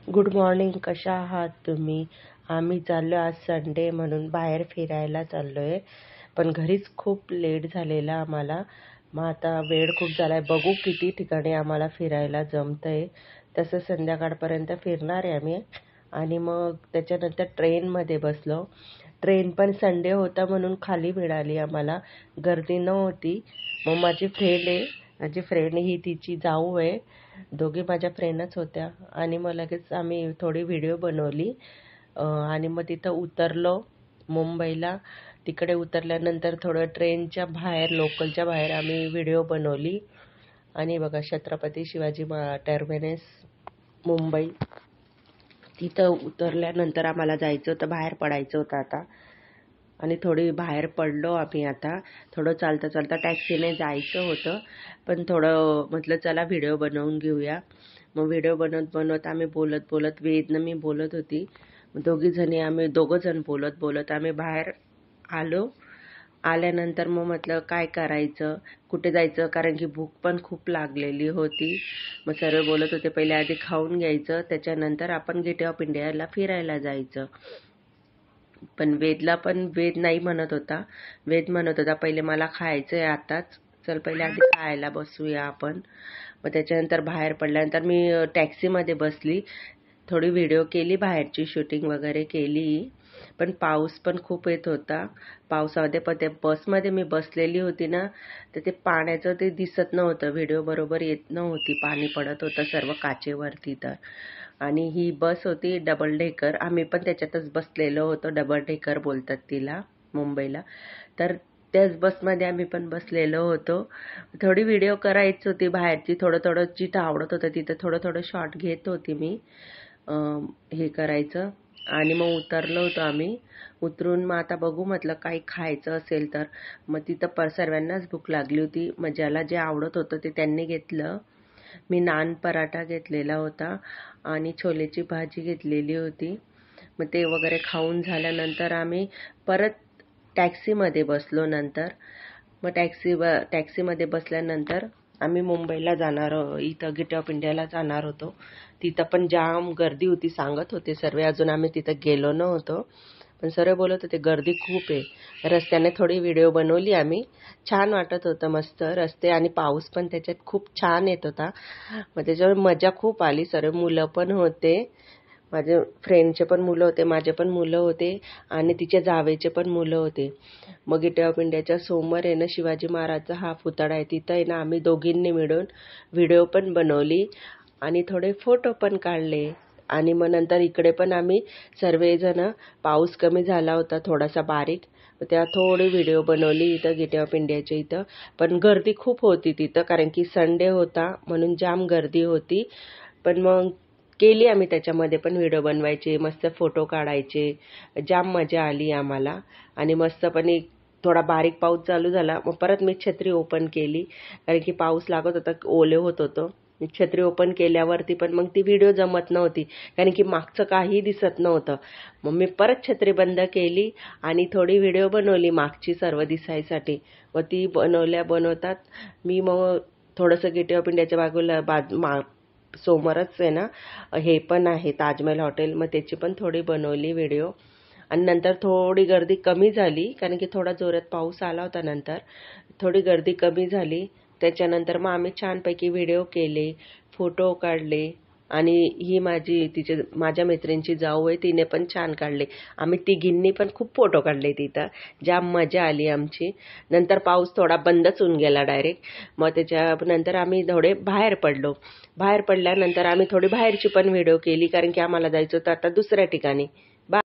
Good morning. कशा आहात तुम्ही? आम्ही चाललो आज संडे म्हणून बाहेर फिरायला चाललो आहे, पण घरीच खूप लेट झालेला आम्हाला. मग आता वेळ खूप झाला आहे, बघू किती ठिकाणी आम्हाला फिरायला जमतं आहे. तसं संध्याकाळपर्यंत फिरणार आहे आम्ही. आणि मग त्याच्यानंतर ट्रेनमध्ये बसलो. ट्रेन पण संडे होता म्हणून खाली मिळाली आम्हाला, गर्दी नव्हती. मग माझी फ्रेंड ही तिची जाऊ आहे, दोघी माझ्या फ्रेंडच होत्या. आणि मग लगेच आम्ही थोडी व्हिडिओ बनवली. आणि मग तिथं उतरलो मुंबईला. तिकडे उतरल्यानंतर थोडं ट्रेनच्या बाहेर, लोकलच्या बाहेर आम्ही व्हिडिओ बनवली. आणि बघा, छत्रपती शिवाजी टर्मिनस मुंबई, तिथं उतरल्यानंतर आम्हाला जायचं होतं, बाहेर पडायचं होतं आता. आणि थोडी बाहेर पडलो आम्ही आता. थोडं चालता चालता टॅक्सीने जायचं होतं, पण थोडं म्हटलं चला व्हिडिओ बनवून घेऊया. मग व्हिडिओ बनवत बनवत आम्ही बोलत बोलत, वेदनं मी बोलत होती, आम्ही दोघं जण बोलत बोलत आम्ही बाहेर आलो. आल्यानंतर मग म्हटलं काय करायचं, कुठे जायचं, कारण की भूक पण खूप लागलेली होती. मग सर्व बोलत होते पहिले आधी खाऊन घ्यायचं, त्याच्यानंतर आपण गेट ऑफ इंडियाला फिरायला जायचं. पण वेद नाही म्हणत होता. वेद म्हणत होता पहिले मला खायचं आहे आताच, चल पहिले आधी खायला बसूया आपण. मग त्याच्यानंतर बाहेर पडल्यानंतर मी टॅक्सीमध्ये बसली, थोडी व्हिडिओ केली, बाहेरची शूटिंग वगैरे केली. पण पाऊस पण खूप येत होता. पावसामध्ये पण ते बसमध्ये मी बसलेली होती ना, तर ते पाण्याचं ते दिसत नव्हतं, व्हिडिओ बरोबर येत नव्हती, पाणी पडत होतं सर्व काचेवरती तर. आणि ही बस होती डबल डेकर, आम्ही पण त्याच्यातच बसलेलो होतो. डबल डेकर बोलतात तिला मुंबईला. तर त्याच बसमध्ये आम्ही पण बसलेलो होतो. थोडी व्हिडिओ करायची होती बाहेरची, थोडं थोडं जिथं आवडत होतं तिथं थोडं थोडं शॉट घेत होती मी. हे करायचं. आणि मग उतरलो होतो आम्ही. उतरून मग आता बघू म्हटलं काही खायचं असेल तर. मग तिथं सर्वांनाच भूक लागली होती. मग ज्याला जे आवडत होतं ते त्यांनी घेतलं. मी नान पराठा घेतलेला होता आणि छोलेची भाजी घेतलेली होती. मग ते वगैरे खाऊन झाल्यानंतर आम्ही परत टॅक्सीमध्ये बसलो नंतर. मग टॅक्सीमध्ये बसल्यानंतर आम्ही मुंबईला इथं गेट ऑफ इंडियाला जाणार होतो. तिथं पण जाम गर्दी होती, सांगत होते सर्व. अजून आम्ही तिथं गेलो नव्हतो, पण सर्व बोलत होते गर्दी खूप आहे. रस्त्याने थोडी व्हिडिओ बनवली आम्ही, छान वाटत होतं, मस्त रस्ते. आणि पाऊस पण त्याच्यात खूप छान येत होता. मग त्याच्यावर मजा खूप आली. सर्व मुलं पण होते, माझे फ्रेंडचे पण मुलं होते, माझे पण मुलं होते, आणि तिच्या जावेचे पण मुलं होते. मग गेट ऑफ इंडियाच्या समोर आहे ना शिवाजी महाराजचा हा पुतळा आहे, तिथं आहे ना आम्ही दोघींनी मिळून व्हिडिओ पण बनवली आणि थोडे फोटो पण काढले. आणि मग नंतर इकडे पण आम्ही सर्वजण, पाऊस कमी झाला होता थोडासा बारीक, त्या थोडी व्हिडिओ बनवली इथं गेट ऑफ इंडियाच्या इथं. पण गर्दी खूप होती तिथं, कारण की संडे होता म्हणून जाम गर्दी होती. पण मग केली आम्ही त्याच्यामध्ये पण व्हिडिओ बनवायचे, मस्त फोटो काढायचे, जाम मजा आली आम्हाला. आणि मस्तपणे थोडा बारीक पाऊस चालू झाला, मग परत मी छत्री ओपन केली, कारण की पाऊस लागत होता, ओले होत होतं. छत्री ओपन केल्यावरती पण मग ती व्हिडिओ जमत नव्हती, कारण की मागचं काही दिसत नव्हतं. मग मी परत छत्री बंद केली आणि थोडी व्हिडिओ बनवली मागची सर्व दिसायसाठी. व ती बनवतात मी मग थोडंसं गेट ऑफ इंडियाच्या बाजूला समोरच आहे ना हे पण आहे ताजमहल हॉटेल, मग त्याची पण थोडी बनवली व्हिडिओ. आणि नंतर थोडी गर्दी कमी झाली, कारण की थोडा जोरात पाऊस आला होता. नंतर थोडी गर्दी कमी झाली, त्याच्यानंतर मग आम्ही छानपैकी व्हिडिओ केले, फोटो काढले. आणि ही माझ्या मैत्रिणीची जाऊ आहे, तिने पण छान काढले. आम्ही तिघींनी पण खूप फोटो काढले तिथं, जाम मजा आली आमची. नंतर पाऊस थोडा बंदच होऊन गेला डायरेक्ट. मग त्याच्यानंतर आम्ही थोडे बाहेर पडलो. बाहेर पडल्यानंतर आम्ही थोडी बाहेरची पण व्हिडिओ केली, कारण की आम्हाला जायचं होतं आता दुसऱ्या ठिकाणी.